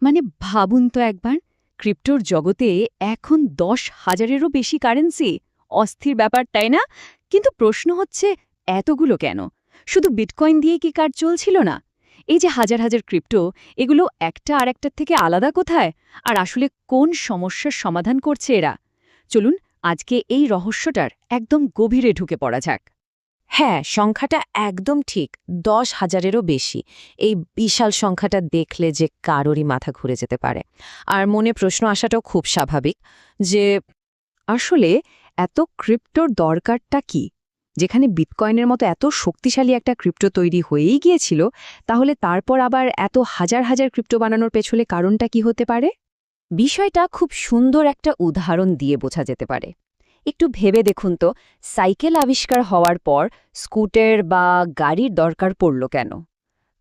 মানে ভাবুন তো একবার, ক্রিপ্টোর জগতে এখন 10,000-এরও বেশি কারেন্সি। অস্থির ব্যাপার, তাই না? কিন্তু প্রশ্ন হচ্ছে, এতগুলো কেন? শুধু বিটকয়েন দিয়েই কি কাজ চলছিল না? এই যে হাজার হাজার ক্রিপ্টো, এগুলো একটা আরেকটার থেকে আলাদা কোথায়? আর আসলে কোন সমস্যার সমাধান করছে এরা? চলুন আজকে এই রহস্যটার একদম গভীরে ঢুকে পড়া যাক। হ্যাঁ, সংখ্যাটা একদম ঠিক। 10,000-এরও বেশি। এই বিশাল সংখ্যাটা দেখলে যে কারোরই মাথা ঘুরে যেতে পারে। আর মনে প্রশ্ন আসাটাও খুব স্বাভাবিক যে আসলে এত ক্রিপ্টোর দরকারটা কি? যেখানে বিটকয়েনের মতো এত শক্তিশালী একটা ক্রিপ্টো তৈরি হয়েই গিয়েছিল, তাহলে তারপর আবার এত হাজার হাজার ক্রিপ্টো বানানোর পেছনে কারণটা কি হতে পারে? বিষয়টা খুব সুন্দর একটা উদাহরণ দিয়ে বোঝা যেতে পারে। একটু ভেবে দেখুন তো, সাইকেল আবিষ্কার হওয়ার পর স্কুটার বা গাড়ির দরকার পড়ল কেন?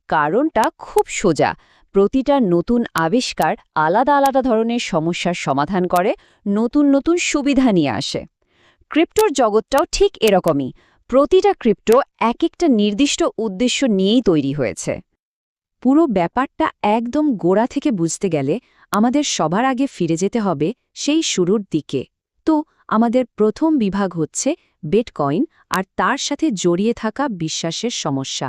কারণটা খুব সোজা। প্রতিটা নতুন আবিষ্কার আলাদা আলাদা ধরনের সমস্যার সমাধান করে, নতুন নতুন সুবিধা নিয়ে আসে। ক্রিপ্টোর জগৎটাও ঠিক এরকমই। প্রতিটা ক্রিপ্টো এক একটা নির্দিষ্ট উদ্দেশ্য নিয়েই তৈরি হয়েছে। পুরো ব্যাপারটা একদম গোড়া থেকে বুঝতে গেলে আমাদের সবার আগে ফিরে যেতে হবে সেই শুরুর দিকে। তো আমাদের প্রথম বিভাগ হচ্ছে বিটকয়েন আর তার সাথে জড়িয়ে থাকা বিশ্বাসের সমস্যা।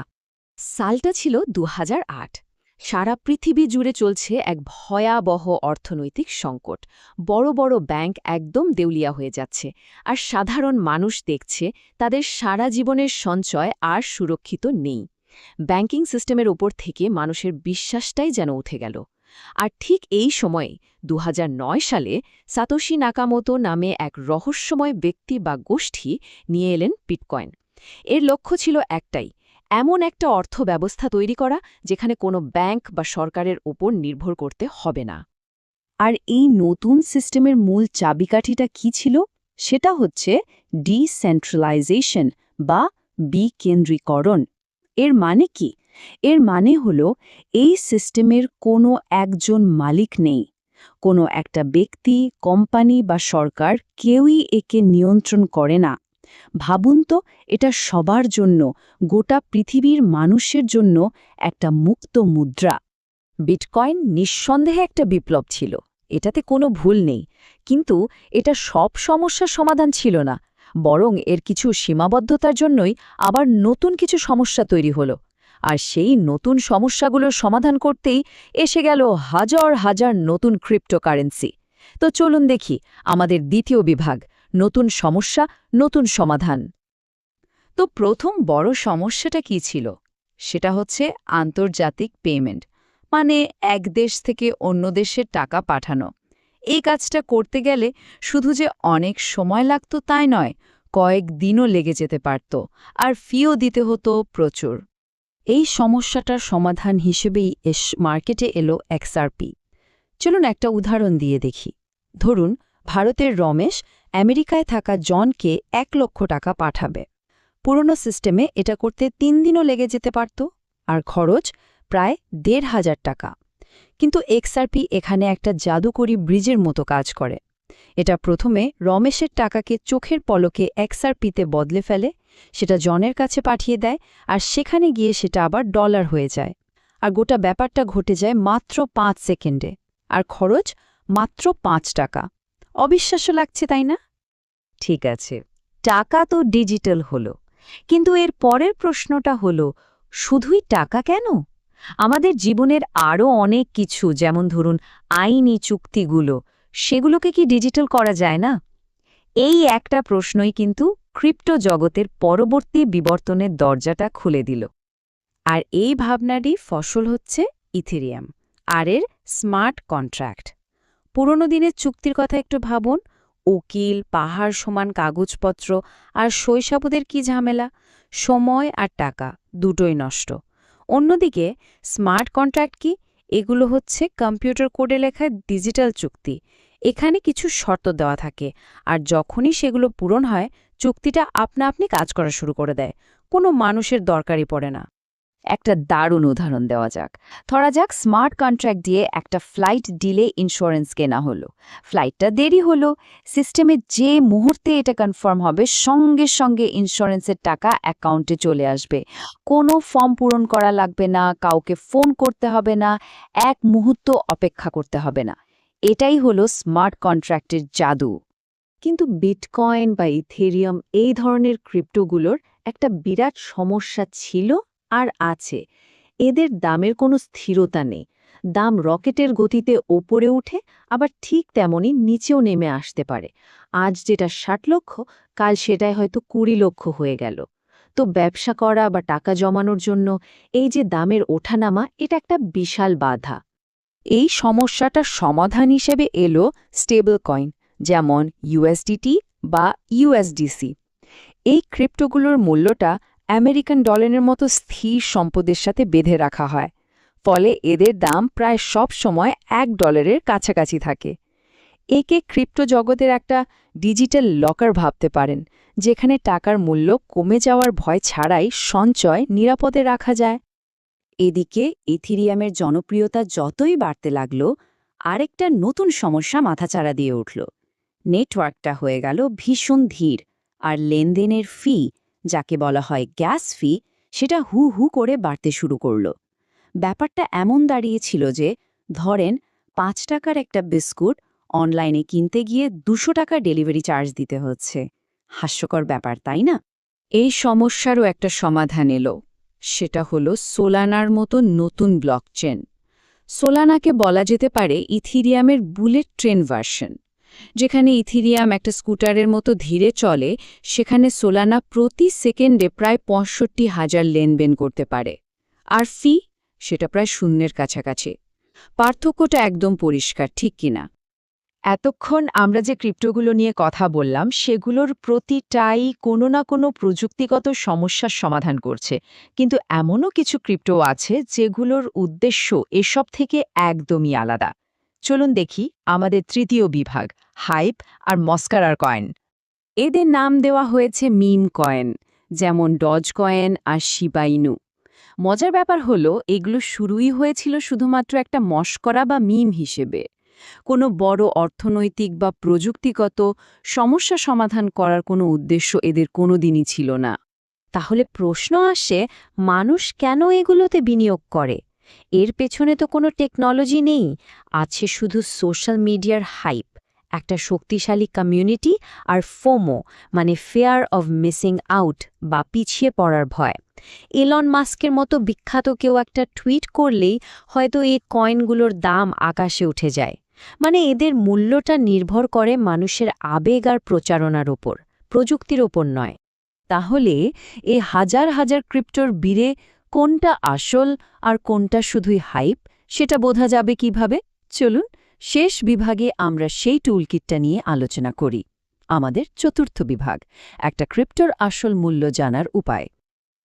সালটা ছিল 2008। সারা পৃথিবী জুড়ে চলছে এক ভয়াবহ অর্থনৈতিক সংকট। বড় বড় ব্যাংক একদম দেউলিয়া হয়ে যাচ্ছে, আর সাধারণ মানুষ দেখছে তাদের সারা জীবনের সঞ্চয় আর সুরক্ষিত নেই। ব্যাংকিং সিস্টেমের ওপর থেকে মানুষের বিশ্বাসটাই যেন উঠে গেল। আর ঠিক এই সময়ে 2009 সালে সাতোশি নাকামোতো নামে এক রহস্যময় ব্যক্তি বা গোষ্ঠী নিয়ে এলেন বিটকয়েন। এর লক্ষ্য ছিল একটাই, এমন একটা অর্থ ব্যবস্থা তৈরি করা যেখানে কোনো ব্যাংক বা সরকারের ওপর নির্ভর করতে হবে না। আর এই নতুন সিস্টেমের মূল চাবিকাঠিটা কি ছিল? সেটা হচ্ছে ডিসেন্ট্রালাইজেশন বা বিকেন্দ্রীকরণ। এর মানে কি? এর মানে হলো এই সিস্টেমের কোনো একজন মালিক নেই। কোনো একটা ব্যক্তি, কোম্পানি বা সরকার কেউই একে নিয়ন্ত্রণ করে না। ভাবুন তো, এটা সবার জন্য, গোটা পৃথিবীর মানুষের জন্য একটা মুক্ত মুদ্রা। বিটকয়েন নিঃসন্দেহে একটা বিপ্লব ছিল, এটাতে কোনো ভুল নেই। কিন্তু এটা সব সমস্যার সমাধান ছিল না, বরং এর কিছু সীমাবদ্ধতার জন্যই আবার নতুন কিছু সমস্যা তৈরি হলো। আর সেই নতুন সমস্যাগুলোর সমাধান করতেই এসে গেল হাজার হাজার নতুন ক্রিপ্টোকারেন্সি। তো চলুন দেখি আমাদের দ্বিতীয় বিভাগ, নতুন সমস্যা, নতুন সমাধান। তো প্রথম বড় সমস্যাটা কি ছিল? সেটা হচ্ছে আন্তর্জাতিক পেমেন্ট, মানে এক দেশ থেকে অন্য দেশে টাকা পাঠানো। এই কাজটা করতে গেলে শুধু যে অনেক সময় লাগত তাই নয়, কয়েক দিনও লেগে যেতে পারত, আর ফিও দিতে হতো প্রচুর। এই সমস্যাটার সমাধান হিসেবেই মার্কেটে এলো এক্সআরপি। চলুন একটা উদাহরণ দিয়ে দেখি। ধরুন, ভারতের রমেশ আমেরিকায় থাকা জনকে 1,00,000 টাকা পাঠাবে। পুরনো সিস্টেমে এটা করতে 3 দিনও লেগে যেতে পারত, আর খরচ প্রায় 1,500 টাকা। কিন্তু এক্সআরপি এখানে একটা জাদুকরি ব্রিজের মতো কাজ করে। এটা প্রথমে রমেশের টাকাকে চোখের পলকে এক্সআরপিতে বদলে ফেলে, সেটা জনের কাছে পাঠিয়ে দেয়, আর সেখানে গিয়ে সেটা আবার ডলার হয়ে যায়। আর গোটা ব্যাপারটা ঘটে যায় মাত্র 5 সেকেন্ডে, আর খরচ মাত্র 5 টাকা। অবিশ্বাস্য লাগছে, তাই না? ঠিক আছে, টাকা তো ডিজিটাল হলো, কিন্তু এর পরের প্রশ্নটা হলো, শুধুই টাকা কেন? আমাদের জীবনের আরও অনেক কিছু, যেমন ধরুন আইনি চুক্তিগুলো, সেগুলোকে কি ডিজিটাল করা যায় না? এই একটা প্রশ্নই কিন্তু ক্রিপ্টো জগতের পরবর্তী বিবর্তনের দরজাটা খুলে দিল। আর এই ভাবনারই ফসল হচ্ছে ইথেরিয়াম আর এর স্মার্ট কন্ট্রাক্ট। পুরনো দিনের চুক্তির কথা একটু ভাবুন, উকিল, পাহাড় সমান কাগজপত্র, আর শৈশবদের কি ঝামেলা, সময় আর টাকা দুটোই নষ্ট। অন্যদিকে স্মার্ট কন্ট্রাক্ট কি? এগুলো হচ্ছে কম্পিউটার কোডে লেখা ডিজিটাল চুক্তি। এখানে কিছু শর্ত দেওয়া থাকে, আর যখনই সেগুলো পূরণ হয় চুক্তিটা আপনা আপনি কাজ করা শুরু করে দেয়, কোনো মানুষের দরকারই পড়ে না। একটা দারুণ উদাহরণ দেওয়া যাক। ধরা যাক স্মার্ট কন্ট্রাক্ট দিয়ে একটা ফ্লাইট ডিলে ইন্স্যুরেন্স কেনা হলো। ফ্লাইটটা দেরি হলো, সিস্টেমে যে মুহূর্তে এটা কনফার্ম হবে সঙ্গে সঙ্গে ইন্স্যুরেন্সের টাকা অ্যাকাউন্টে চলে আসবে। কোনো ফর্ম পূরণ করা লাগবে না, কাউকে ফোন করতে হবে না, এক মুহূর্ত অপেক্ষা করতে হবে না। এটাই হলো স্মার্ট কন্ট্রাক্টের জাদু। কিন্তু বিটকয়েন বা ইথেরিয়াম এই ধরনের ক্রিপ্টোগুলোর একটা বিরাট সমস্যা ছিল আর আছে। এদের দামের কোনো স্থিরতা নেই। দাম রকেটের গতিতে ওপরে উঠে আবার ঠিক তেমনই নিচেও নেমে আসতে পারে। আজ যেটা ৬০ লক্ষ, কাল সেটাই হয়তো ২০ লক্ষ হয়ে গেল। তো ব্যবসা করা বা টাকা জমানোর জন্য এই যে দামের ওঠানামা, এটা একটা বিশাল বাধা। এই সমস্যাটার সমাধান হিসেবে এলো স্টেবল কয়েন, যেমন ইউএসডিটি বা ইউএসডিসি। এই ক্রিপ্টোগুলোর মূল্যটা আমেরিকান ডলারের মতো স্থির সম্পদের সাথে বেঁধে রাখা হয়, ফলে এদের দাম প্রায় সব সময় $1 কাছাকাছি থাকে। একে ক্রিপ্টো জগতের একটা ডিজিটাল লকার ভাবতে পারেন, যেখানে টাকার মূল্য কমে যাওয়ার ভয় ছাড়াই সঞ্চয় নিরাপদে রাখা যায়। এদিকে ইথিরিয়ামের জনপ্রিয়তা যতই বাড়তে লাগল, আরেকটা নতুন সমস্যা মাথাচাড়া দিয়ে উঠল। নেটওয়ার্কটা হয়ে গেল ভীষণ ধীর, আর লেনদেনের ফি, যাকে বলা হয় গ্যাস ফি, সেটা হু হু করে বাড়তে শুরু করল। ব্যাপারটা এমন দাঁড়িয়েছিল যে, ধরেন ৫ টাকার একটা বিস্কুট অনলাইনে কিনতে গিয়ে ২০০ টাকা ডেলিভারি চার্জ দিতে হচ্ছে। হাস্যকর ব্যাপার, তাই না? এই সমস্যারও একটা সমাধান এলো। সেটা হলো সোলানার মতো নতুন ব্লকচেন। সোলানাকে বলা যেতে পারে ইথিরিয়ামের বুলেট ট্রেন ভার্সন। যেখানে ইথিরিয়াম একটা স্কুটারের মতো ধীরে চলে, সেখানে সোলানা প্রতি সেকেন্ডে প্রায় ৬৫,০০০ লেনদেন করতে পারে। আর ফি, সেটা প্রায় শূন্যের কাছাকাছি। পার্থক্যটা একদম পরিষ্কার, ঠিক কিনা? এতক্ষণ আমরা যে ক্রিপ্টোগুলো নিয়ে কথা বললাম, সেগুলোর প্রতিটাই কোনো না কোনো প্রযুক্তিগত সমস্যার সমাধান করছে। কিন্তু এমনও কিছু ক্রিপ্টো আছে যেগুলোর উদ্দেশ্য এসব থেকে একদমই আলাদা। চলুন দেখি আমাদের তৃতীয় বিভাগ, হাইপ আর মস্কারার কয়েন। এদের নাম দেওয়া হয়েছে মিম কয়েন, যেমন ডজ কয়েন আর শিবা ইনু। মজার ব্যাপার হলো, এগুলো শুরুই হয়েছিল শুধুমাত্র একটা মশকরা বা মিম হিসেবে। কোনো বড় অর্থনৈতিক বা প্রযুক্তিগত সমস্যা সমাধান করার কোনো উদ্দেশ্য এদের কোনোদিনই ছিল না। তাহলে প্রশ্ন আসে, মানুষ কেন এগুলোতে বিনিয়োগ করে? এর পেছনে তো কোনো টেকনোলজি নেই, আছে শুধু সোশ্যাল মিডিয়ার হাইপ, একটা শক্তিশালী কমিউনিটি আর ফোমো, মানে ফেয়ার অফ মিসিং আউট বা পিছিয়ে পড়ার ভয়। এলন মাস্কের মতো বিখ্যাত কেউ একটা টুইট করলেই হয়তো এই কয়েনগুলোর দাম আকাশে উঠে যায়। মানে এদের মূল্যটা নির্ভর করে মানুষের আবেগ আর প্রচারণার ওপর, প্রযুক্তির ওপর নয়। তাহলে এই হাজার হাজার ক্রিপ্টোর বীরে কোনটা আসল আর কোনটা শুধুই হাইপ, সেটা বোঝা যাবে কিভাবে? চলুন শেষ বিভাগে আমরা সেই টুলকিটটা নিয়ে আলোচনা করি। আমাদের চতুর্থ বিভাগ, একটা ক্রিপ্টোর আসল মূল্য জানার উপায়।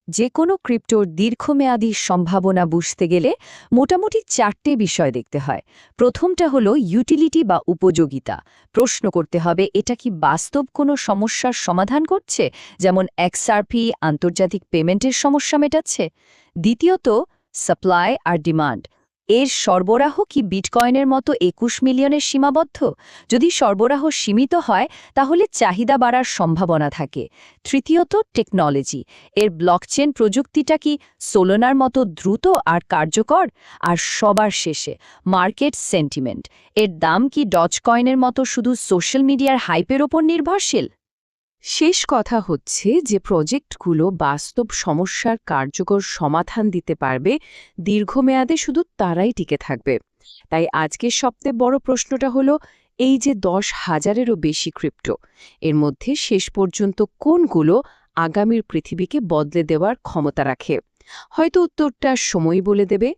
যে কোনো ক্রিপ্টোর দীর্ঘমেয়াদী সম্ভাবনা বুঝতে গেলে মোটামুটি ৪টে বিষয় দেখতে হয়। প্রথমটা হলো ইউটিলিটি বা উপযোগিতা। প্রশ্ন করতে হবে, এটা কি বাস্তব কোনো সমস্যার সমাধান করছে, যেমন এক্সআরপি আন্তর্জাতিক পেমেন্টের সমস্যা মেটাচ্ছে? দ্বিতীয়ত সাপ্লাই আর ডিমান্ড। এর সরবরাহ কি বিটকয়েনের মতো ২১ মিলিয়নের সীমাবদ্ধ? যদি সরবরাহ সীমিত হয়, তাহলে চাহিদা বাড়ার সম্ভাবনা থাকে। তৃতীয়ত টেকনোলজি। এর ব্লকচেন প্রযুক্তিটা কি সোলানার মতো দ্রুত আর কার্যকর? আর সবার শেষে মার্কেট সেন্টিমেন্ট। এর দাম কি ডজ কয়েনের মতো শুধু সোশ্যাল মিডিয়ার হাইপের ওপর নির্ভরশীল? শেষ কথা হচ্ছে যে প্রজেক্টগুলো বাস্তব সমস্যার কার্যকর সমাধান দিতে পারবে, দীর্ঘমেয়াদে শুধু তারাই টিকে থাকবে। তাই আজকের সবচেয়ে বড় প্রশ্নটা হলো, এই যে ১০,০০০-এরও বেশি ক্রিপ্টো, এর মধ্যে শেষ পর্যন্ত কোনগুলো আগামীর পৃথিবীকে বদলে দেওয়ার ক্ষমতা রাখে? হয়তো উত্তরটা সময় বলে দেবে,